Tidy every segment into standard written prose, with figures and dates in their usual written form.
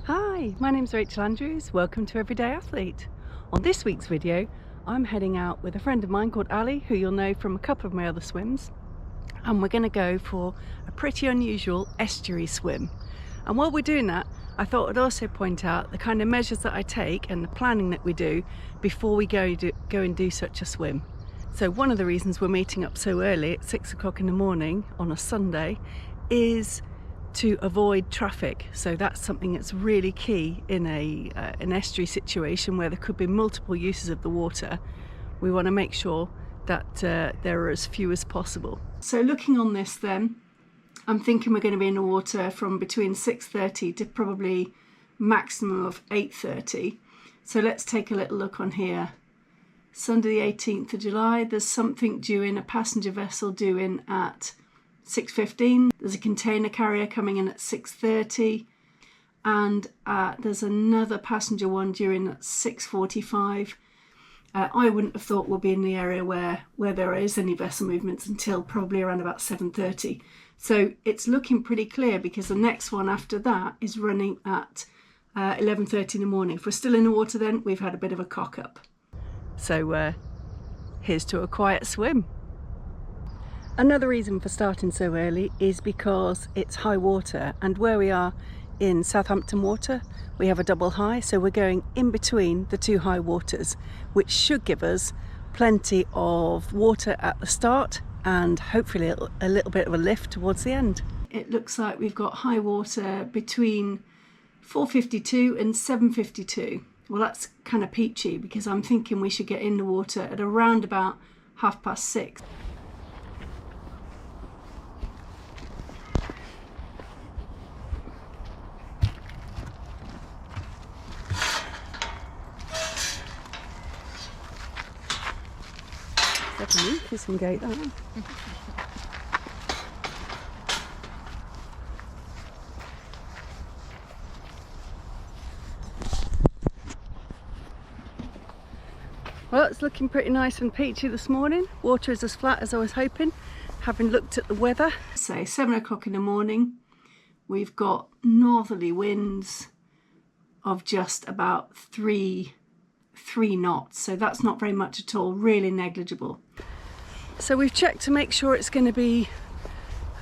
Hi, my name's Rachel Andrews. Welcome to Everyday Athlete. On this week's video, I'm heading out with a friend of mine called Ali, who you'll know from a couple of my other swims, and we're going to go for a pretty unusual estuary swim. And while we're doing that, I thought I'd also point out the kind of measures that I take and the planning that we do before we go and do such a swim. So one of the reasons we're meeting up so early at 6 o'clock in the morning on a Sunday is to avoid traffic. So that's something that's really key in an estuary situation where there could be multiple uses of the water. We want to make sure that there are as few as possible. So looking on this then, I'm thinking we're going to be in the water from between 6:30 to probably maximum of 8:30. So let's take a little look on here. Sunday the 18th of July, there's something due in, a passenger vessel due in at 6:15. There's a container carrier coming in at 6:30, and there's another passenger one due in at 6:45. I wouldn't have thought we'll be in the area where there is any vessel movements until probably around about 7:30. So it's looking pretty clear because the next one after that is running at 11:30 in the morning. If we're still in the water then, we've had a bit of a cock up. So here's to a quiet swim. Another reason for starting so early is because it's high water, and where we are in Southampton water, we have a double high, so we're going in between the two high waters, which should give us plenty of water at the start and hopefully a little bit of a lift towards the end. It looks like we've got high water between 4:52 and 7:52. Well, that's kind of peachy because I'm thinking we should get in the water at around about 6:30. There's some gate there. Well, it's looking pretty nice and peachy this morning. Water is as flat as I was hoping, having looked at the weather. So 7 o'clock in the morning, we've got northerly winds of just about three knots, so that's not very much at all, really negligible. So we've checked to make sure it's going to be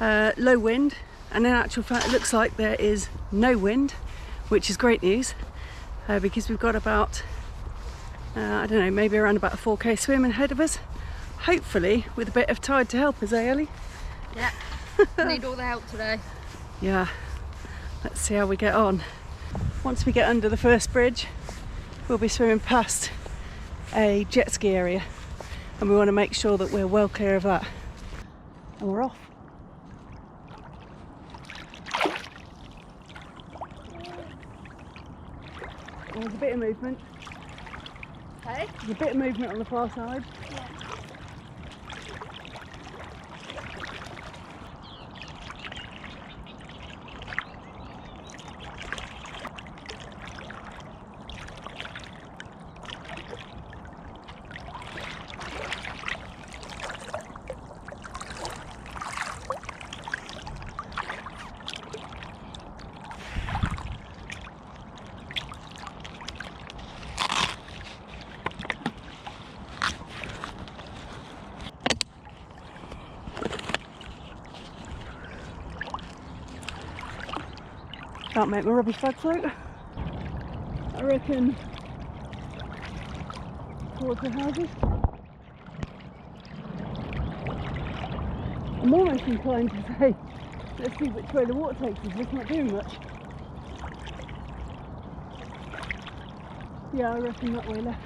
low wind, and in actual fact it looks like there is no wind, which is great news because we've got about I don't know, maybe around about a 4k swim ahead of us, hopefully with a bit of tide to help us, Ellie? Yeah, need all the help today. Yeah, let's see how we get on. Once we get under the first bridge, we'll be swimming past a jet ski area, and we want to make sure that we're well clear of that. And we're off. There's a bit of movement. Hey? There's a bit of movement on the far side. Yeah. Can't make my rubbish bag float. I reckon towards the houses. I'm almost inclined to say, let's see which way the water takes us. It's not doing much. Yeah, I reckon that way left.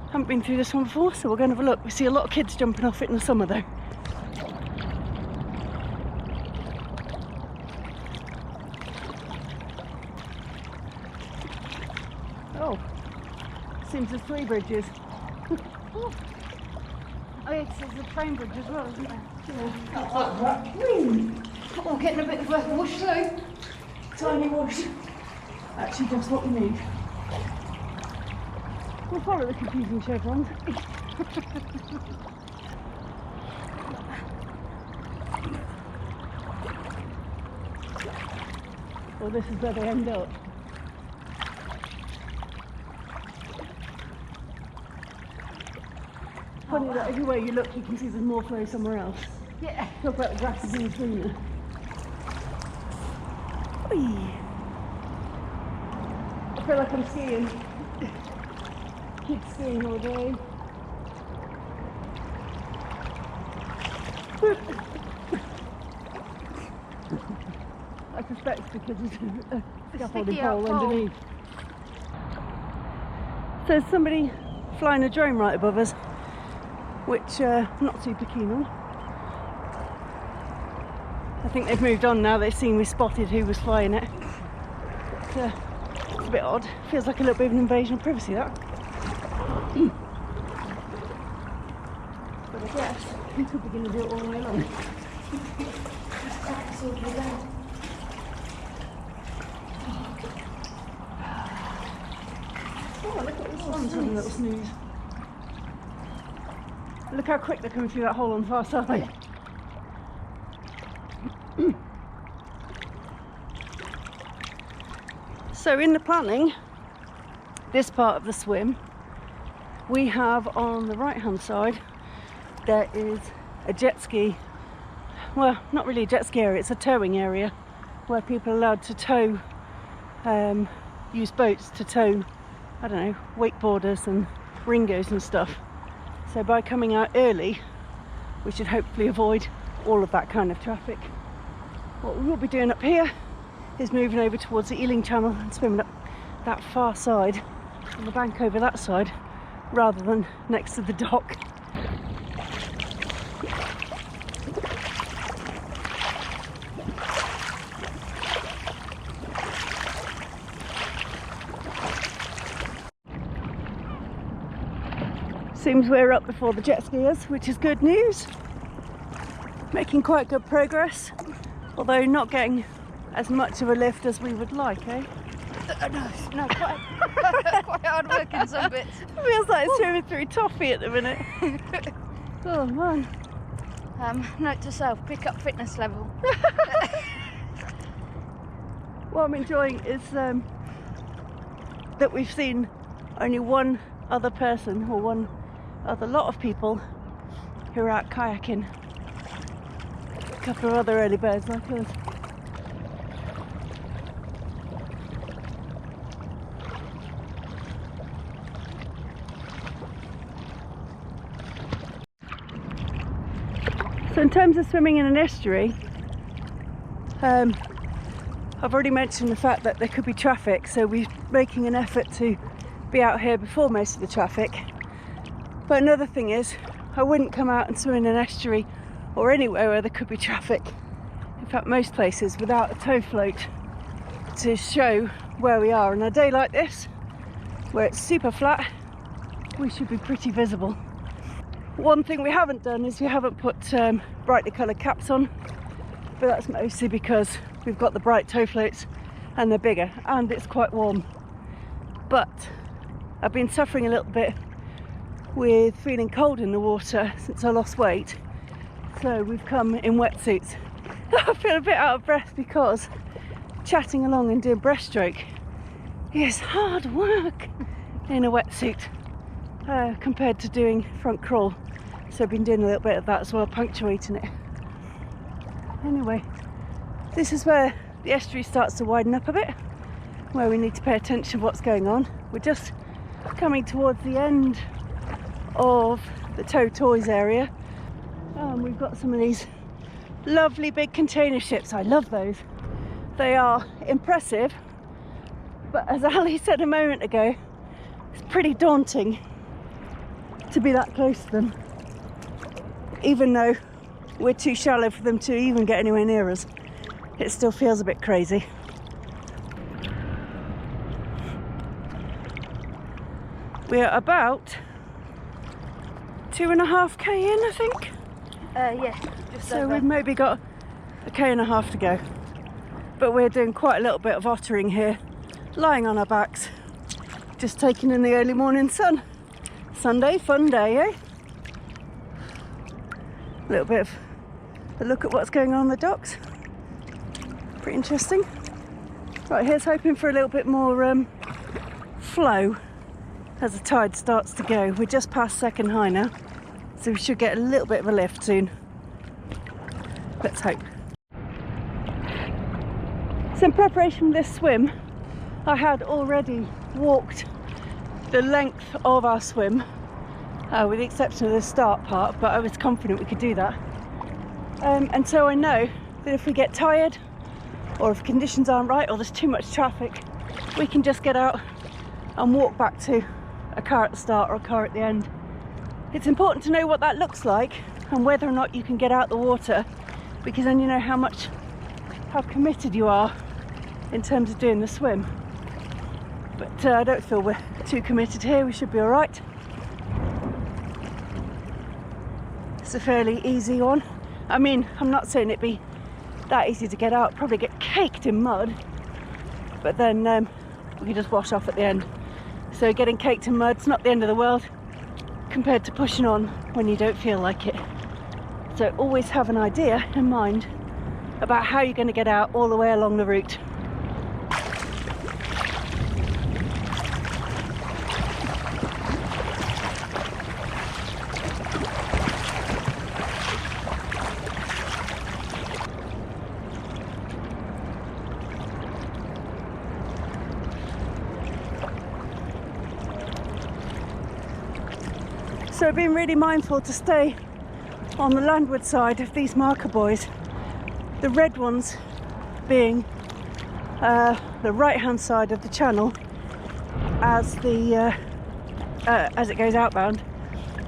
Haven't been through this one before, so we're going to have a look. We see a lot of kids jumping off it in the summer though. Oh, seems there's 3 bridges. Oh, yes, there's a train bridge as well, isn't there? Yeah. Oh, getting a bit of a wash though. Tiny wash. Actually, just what we need. We'll follow the confusing chevrons. or this is where they end up. Funny that everywhere you look you can see there's more flow somewhere else. Yeah. Talk about the grass is in between there. Whee. I feel like I'm skiing. Keep skiing all day. I suspect it's because there's a scaffolding pole underneath. So there's somebody flying a drone right above us, which I'm not super keen on. I think they've moved on now, they've seen we spotted who was flying it. But, it's a bit odd, feels like a little bit of an invasion of privacy, that. But I guess we could be going to do it all the way along. Oh, look at this one's having a little snooze. Look how quick they're coming through that hole on the far side. So in the planning, this part of the swim, we have on the right hand side, there is a jet ski, well not really a jet ski area, it's a towing area where people are allowed to tow, use boats to tow, I don't know, wakeboarders and ringos and stuff. So by coming out early, we should hopefully avoid all of that kind of traffic. What we will be doing up here is moving over towards the Ealing Channel and swimming up that far side on the bank over that side rather than next to the dock. Seems we're up before the jet skiers, which is good news. Making quite good progress, although not getting as much of a lift as we would like, eh? No, quite hard work in some bits. Feels like swimming through toffee at the minute. Oh man. Note to self, pick up fitness level. What I'm enjoying is that we've seen only one other person, or one other lot of people who are out kayaking. A couple of other early birds like us. So in terms of swimming in an estuary, I've already mentioned the fact that there could be traffic, so we're making an effort to be out here before most of the traffic. But another thing is, I wouldn't come out and swim in an estuary or anywhere where there could be traffic, in fact most places, without a tow float to show where we are. On a day like this, where it's super flat, we should be pretty visible. One thing we haven't done is we haven't put brightly coloured caps on, but that's mostly because we've got the bright tow floats and they're bigger and it's quite warm. But I've been suffering a little bit with feeling cold in the water since I lost weight, so we've come in wetsuits. I feel a bit out of breath because chatting along and doing breaststroke is hard work in a wetsuit compared to doing front crawl, so I've been doing a little bit of that as well, punctuating it. Anyway, this is where the estuary starts to widen up a bit, where we need to pay attention to what's going on. We're just coming towards the end of the tow toys area, and we've got some of these lovely big container ships. I love those. They are impressive, but as Ali said a moment ago, it's pretty daunting to be that close to them, even though we're too shallow for them to even get anywhere near us. It still feels a bit crazy. We're about 2.5k in, I think. Yeah, just so over. we've maybe got 1.5 k to go, but we're doing quite a little bit of ottering here, lying on our backs, just taking in the early morning sun. Sunday, fun day, eh? A little bit of a look at what's going on the docks. Pretty interesting. Right, here's hoping for a little bit more flow as the tide starts to go. We're just past second high now, so we should get a little bit of a lift soon. Let's hope. So in preparation for this swim, I had already walked the length of our swim, with the exception of the start part, but I was confident we could do that. And so I know that if we get tired, or if conditions aren't right, or there's too much traffic, we can just get out and walk back to a car at the start or a car at the end. It's important to know what that looks like and whether or not you can get out the water, because then you know how committed you are in terms of doing the swim. But I don't feel we're too committed here. We should be all right. It's a fairly easy one. I mean, I'm not saying it'd be that easy to get out, probably get caked in mud, but then we can just wash off at the end. So getting caked in mud's not the end of the world compared to pushing on when you don't feel like it. So always have an idea in mind about how you're going to get out all the way along the route. So I've been really mindful to stay on the landward side of these marker buoys, the red ones being the right hand side of the channel as it goes outbound.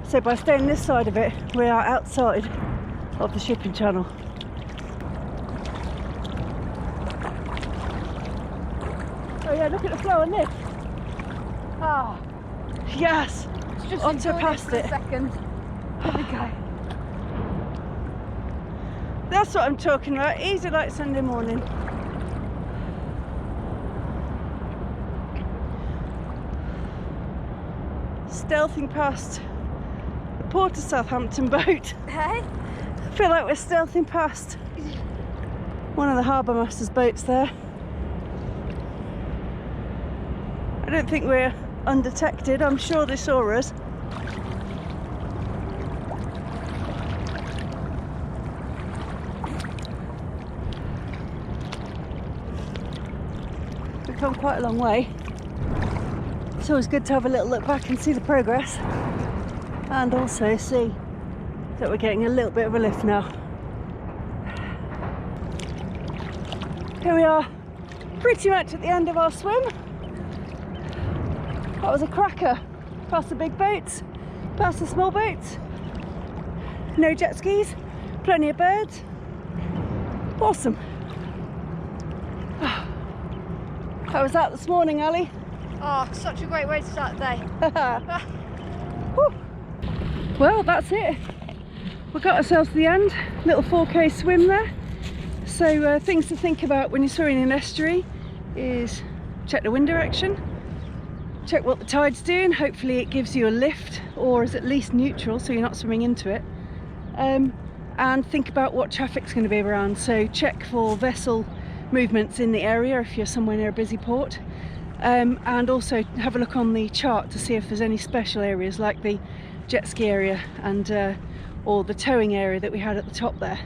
So by staying this side of it, we are outside of the shipping channel. Oh yeah, look at the flow on this. Ah, yes. Just Onto past it. it. For a second. There we go. That's what I'm talking about. Easy like Sunday morning. Stealthing past the Port of Southampton boat. Hey? I feel like we're stealthing past one of the harbour master's boats there. I don't think we're undetected. I'm sure they saw us. We've come quite a long way. It's always good to have a little look back and see the progress, and also see that we're getting a little bit of a lift now. Here we are, pretty much at the end of our swim. That was a cracker. Past the big boats, past the small boats. No jet skis, plenty of birds. Awesome. How was that this morning, Ali? Oh, such a great way to start the day. Well, that's it. We got ourselves to the end. Little 4K swim there. So things to think about when you're swimming in estuary is check the wind direction, check what the tide's doing. Hopefully it gives you a lift or is at least neutral so you're not swimming into it. And think about what traffic's going to be around. So check for vessel movements in the area if you're somewhere near a busy port. And also have a look on the chart to see if there's any special areas like the jet ski area and or the towing area that we had at the top there.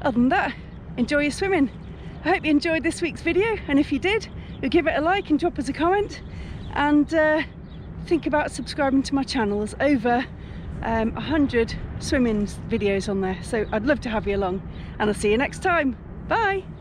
Other than that, enjoy your swimming. I hope you enjoyed this week's video, and if you did, you'll give it a like and drop us a comment, and think about subscribing to my channel. There's over 100 swimming videos on there, so I'd love to have you along, and I'll see you next time. Bye.